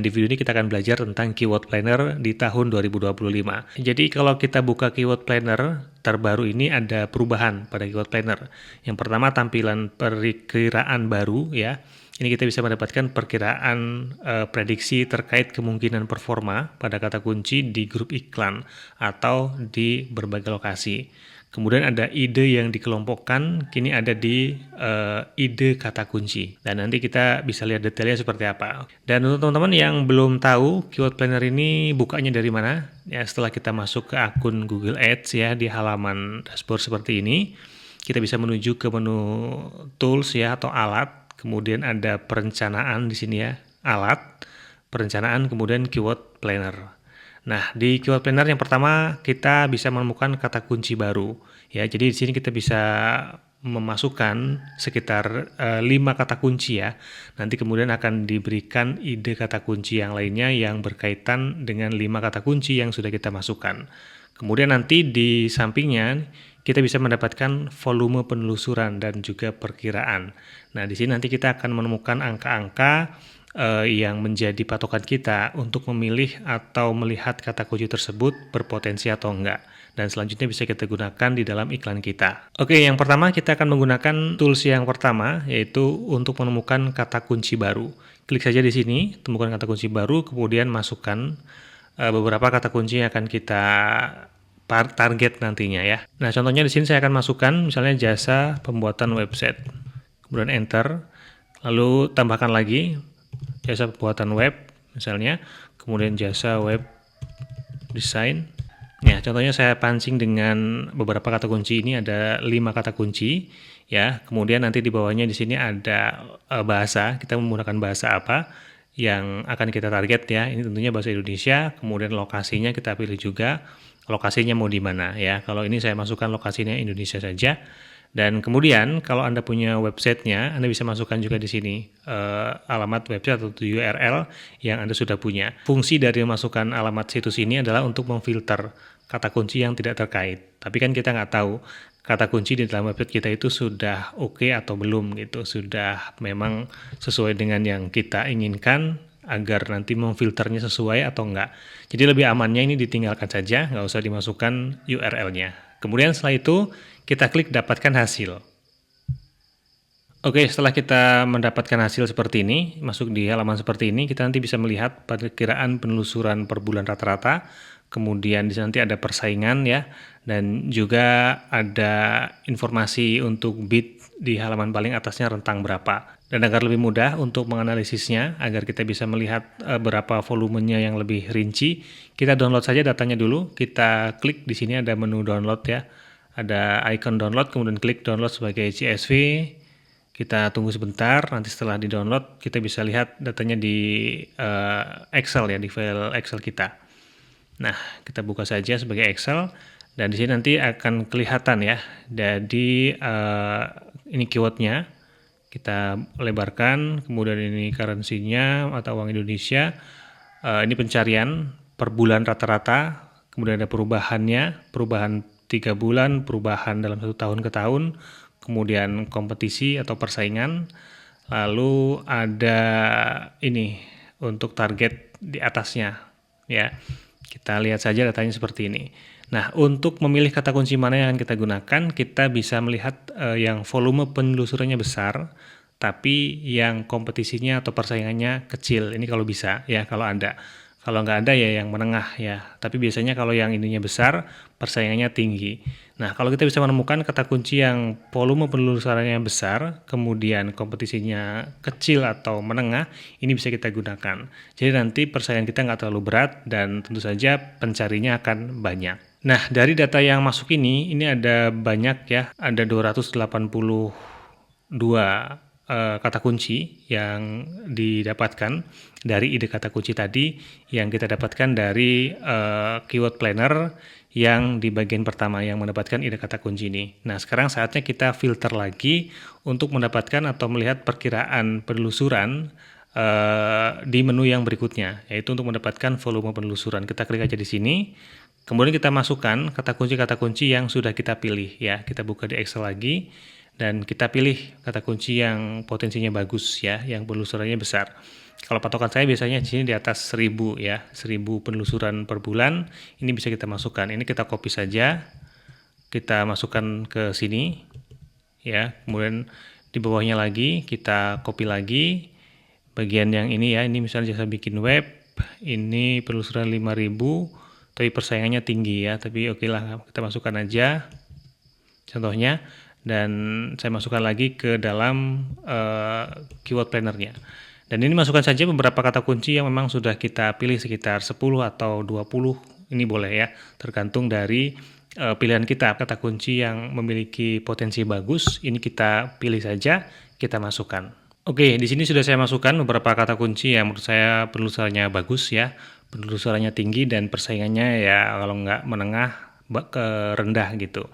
Di video ini kita akan belajar tentang keyword planner di tahun 2025. Jadi kalau kita buka keyword planner terbaru ini ada perubahan pada keyword planner. Yang pertama tampilan perkiraan baru ya. Ini kita bisa mendapatkan perkiraan prediksi terkait kemungkinan performa pada kata kunci di grup iklan atau di berbagai lokasi. Kemudian ada ide yang dikelompokkan, kini ada di ide kata kunci. Dan nanti kita bisa lihat detailnya seperti apa. Dan untuk teman-teman yang belum tahu keyword planner ini bukanya dari mana, ya setelah kita masuk ke akun Google Ads ya di halaman dashboard seperti ini, kita bisa menuju ke menu tools ya atau alat, kemudian ada perencanaan di sini ya, alat, perencanaan, kemudian keyword planner. Nah, di keyword planner yang pertama kita bisa menemukan kata kunci baru. Ya, jadi di sini kita bisa memasukkan sekitar 5 kata kunci ya. Nanti kemudian akan diberikan ide kata kunci yang lainnya yang berkaitan dengan 5 kata kunci yang sudah kita masukkan. Kemudian nanti di sampingnya kita bisa mendapatkan volume penelusuran dan juga perkiraan. Nah, di sini nanti kita akan menemukan angka-angka yang menjadi patokan kita untuk memilih atau melihat kata kunci tersebut berpotensi atau enggak. Dan selanjutnya bisa kita gunakan di dalam iklan kita. Oke, yang pertama kita akan menggunakan tools yang pertama, yaitu untuk menemukan kata kunci baru. Klik saja di sini, temukan kata kunci baru, kemudian masukkan beberapa kata kunci yang akan kita target nantinya ya. Nah, contohnya di sini saya akan masukkan misalnya jasa pembuatan website. Kemudian enter, lalu tambahkan lagi jasa pembuatan web misalnya, kemudian jasa web design. Ya, contohnya saya pancing dengan beberapa kata kunci ini, ada 5 kata kunci ya. Kemudian nanti di bawahnya di sini ada bahasa, kita menggunakan bahasa apa yang akan kita target ya. Ini tentunya bahasa Indonesia, kemudian lokasinya kita pilih juga lokasinya mau di mana ya. Kalau ini saya masukkan lokasinya Indonesia saja. Dan kemudian kalau Anda punya websitenya, Anda bisa masukkan juga di sini alamat website atau URL yang Anda sudah punya. Fungsi dari memasukkan alamat situs ini adalah untuk memfilter kata kunci yang tidak terkait. Tapi kan kita nggak tahu kata kunci di dalam website kita itu sudah oke atau belum gitu, sudah memang sesuai dengan yang kita inginkan agar nanti memfilternya sesuai atau enggak. Jadi lebih amannya ini ditinggalkan saja, nggak usah dimasukkan URL-nya. Kemudian setelah itu kita klik dapatkan hasil. Oke, setelah kita mendapatkan hasil seperti ini, masuk di halaman seperti ini, kita nanti bisa melihat perkiraan penelusuran per bulan rata-rata, kemudian di sana nanti ada persaingan ya, dan juga ada informasi untuk bid di halaman paling atasnya rentang berapa. Dan agar lebih mudah untuk menganalisisnya, agar kita bisa melihat berapa volumenya yang lebih rinci, kita download saja datanya dulu. Kita klik di sini ada menu download ya. Ada icon download, kemudian klik download sebagai CSV. Kita tunggu sebentar, nanti setelah di-download kita bisa lihat datanya di Excel ya, di file Excel kita. Nah, kita buka saja sebagai Excel dan di sini nanti akan kelihatan ya. Jadi ini keywordnya kita lebarkan, kemudian ini currency-nya atau uang Indonesia. Ini pencarian per bulan rata-rata, kemudian ada perubahannya, perubahan 3 bulan, perubahan dalam 1 tahun ke tahun, kemudian kompetisi atau persaingan, lalu ada ini untuk target di atasnya ya. Kita lihat saja datanya seperti ini. Nah, untuk memilih kata kunci mana yang kita gunakan, kita bisa melihat yang volume penelusurannya besar, tapi yang kompetisinya atau persaingannya kecil. Ini kalau bisa ya, kalau ada. Kalau nggak ada ya yang menengah ya. Tapi biasanya kalau yang ininya besar, persaingannya tinggi. Nah, kalau kita bisa menemukan kata kunci yang volume penelusurannya besar, kemudian kompetisinya kecil atau menengah, ini bisa kita gunakan. Jadi nanti persaingan kita nggak terlalu berat dan tentu saja pencarinya akan banyak. Nah, dari data yang masuk ini ada banyak ya, ada 282 kata kunci yang didapatkan dari ide kata kunci tadi yang kita dapatkan dari keyword planner yang di bagian pertama yang mendapatkan ide kata kunci ini. Nah, sekarang saatnya kita filter lagi untuk mendapatkan atau melihat perkiraan penelusuran di menu yang berikutnya, yaitu untuk mendapatkan volume penelusuran. Kita klik aja di sini, kemudian kita masukkan kata kunci yang sudah kita pilih ya. Kita buka di Excel lagi dan kita pilih kata kunci yang potensinya bagus ya, yang penelusurannya besar. Kalau patokan saya biasanya di sini di atas 1000 ya, 1000 penelusuran per bulan, ini bisa kita masukkan. Ini kita copy saja, kita masukkan ke sini, ya. Kemudian di bawahnya lagi kita copy lagi, bagian yang ini ya, ini misalnya jasa bikin web, ini penelusuran 5000, tapi persaingannya tinggi ya, tapi oke lah, kita masukkan aja contohnya, dan saya masukkan lagi ke dalam keyword planner-nya. Dan ini masukkan saja beberapa kata kunci yang memang sudah kita pilih sekitar 10 atau 20, ini boleh ya, tergantung dari pilihan kita. Kata kunci yang memiliki potensi bagus, ini kita pilih saja, kita masukkan. Oke, di sini sudah saya masukkan beberapa kata kunci yang menurut saya penelusurannya bagus ya, penelusurannya tinggi dan persaingannya ya kalau nggak menengah ke rendah gitu.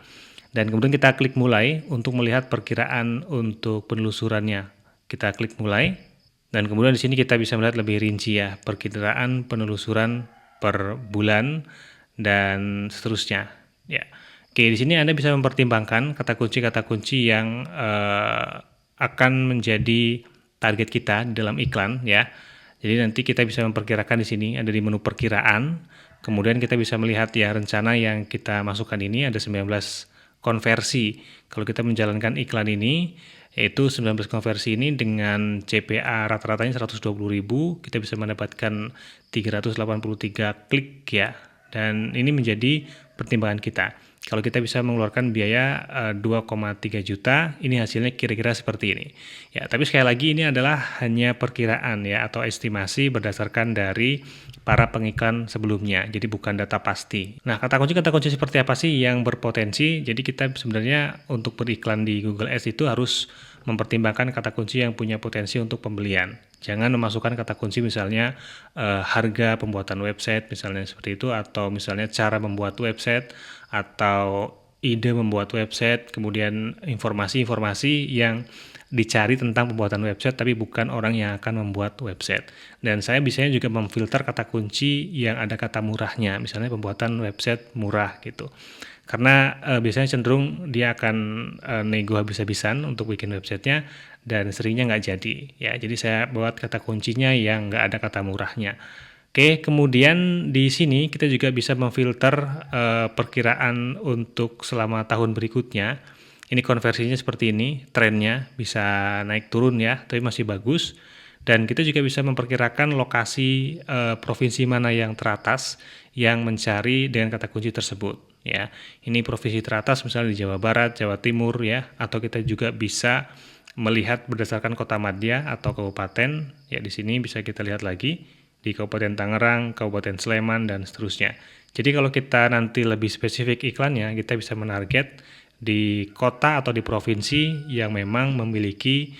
Dan kemudian kita klik mulai untuk melihat perkiraan untuk penelusurannya. Kita klik mulai. Dan kemudian di sini kita bisa melihat lebih rinci ya, perkiraan penelusuran per bulan dan seterusnya. Ya. Oke, di sini Anda bisa mempertimbangkan kata kunci yang akan menjadi target kita di dalam iklan ya. Jadi nanti kita bisa memperkirakan di sini ada di menu perkiraan. Kemudian kita bisa melihat ya rencana yang kita masukkan ini ada 19 konversi. Kalau kita menjalankan iklan ini, yaitu 19 konversi ini dengan CPA rata-ratanya 120.000, kita bisa mendapatkan 383 klik ya. Dan ini menjadi pertimbangan kita. Kalau kita bisa mengeluarkan biaya 2,3 juta, ini hasilnya kira-kira seperti ini. Ya, tapi sekali lagi ini adalah hanya perkiraan ya atau estimasi berdasarkan dari para pengiklan sebelumnya. Jadi bukan data pasti. Nah, kata kunci seperti apa sih yang berpotensi? Jadi kita sebenarnya untuk beriklan di Google Ads itu harus mempertimbangkan kata kunci yang punya potensi untuk pembelian. Jangan memasukkan kata kunci misalnya harga pembuatan website misalnya seperti itu, atau misalnya cara membuat website, atau ide membuat website, kemudian informasi-informasi yang dicari tentang pembuatan website tapi bukan orang yang akan membuat website. Dan saya biasanya juga memfilter kata kunci yang ada kata murahnya, misalnya pembuatan website murah gitu. Karena biasanya cenderung dia akan nego habis-habisan untuk bikin websitenya dan seringnya nggak jadi. Ya, jadi saya buat kata kuncinya yang nggak ada kata murahnya. Oke, kemudian di sini kita juga bisa memfilter perkiraan untuk selama tahun berikutnya. Ini konversinya seperti ini, trennya bisa naik turun ya, tapi masih bagus. Dan kita juga bisa memperkirakan lokasi provinsi mana yang teratas yang mencari dengan kata kunci tersebut. Ya, ini provinsi teratas misalnya di Jawa Barat, Jawa Timur ya, atau kita juga bisa melihat berdasarkan kota madya atau kabupaten. Ya, di sini bisa kita lihat lagi di Kabupaten Tangerang, Kabupaten Sleman dan seterusnya. Jadi kalau kita nanti lebih spesifik iklannya, kita bisa menarget di kota atau di provinsi yang memang memiliki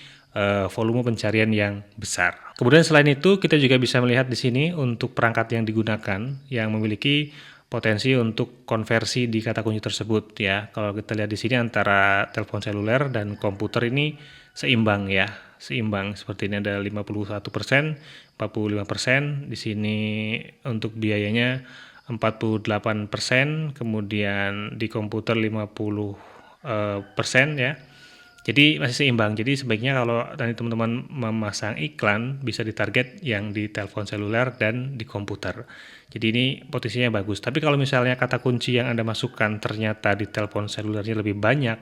volume pencarian yang besar. Kemudian selain itu kita juga bisa melihat di sini untuk perangkat yang digunakan yang memiliki potensi untuk konversi di kata kunci tersebut ya. Kalau kita lihat di sini antara telepon seluler dan komputer ini seimbang ya, seimbang seperti ini ada 51%, 45%. Di sini untuk biayanya 48%, kemudian di komputer 50% ya. Jadi masih seimbang. Jadi sebaiknya kalau nanti teman-teman memasang iklan bisa ditarget yang di telepon seluler dan di komputer. Jadi ini potensinya bagus. Tapi kalau misalnya kata kunci yang Anda masukkan ternyata di telepon selulernya lebih banyak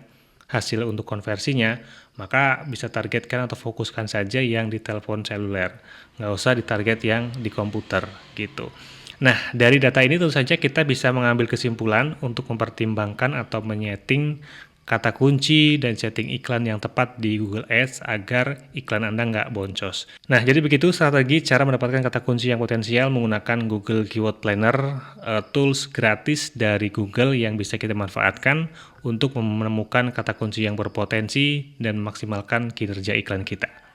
hasil untuk konversinya, maka bisa targetkan atau fokuskan saja yang di telepon seluler. Nggak usah ditarget yang di komputer gitu. Nah, dari data ini tentu saja kita bisa mengambil kesimpulan untuk mempertimbangkan atau menyeting kata kunci dan setting iklan yang tepat di Google Ads agar iklan Anda nggak boncos. Nah, jadi begitu strategi cara mendapatkan kata kunci yang potensial menggunakan Google Keyword Planner, tools gratis dari Google yang bisa kita manfaatkan untuk menemukan kata kunci yang berpotensi dan memaksimalkan kinerja iklan kita.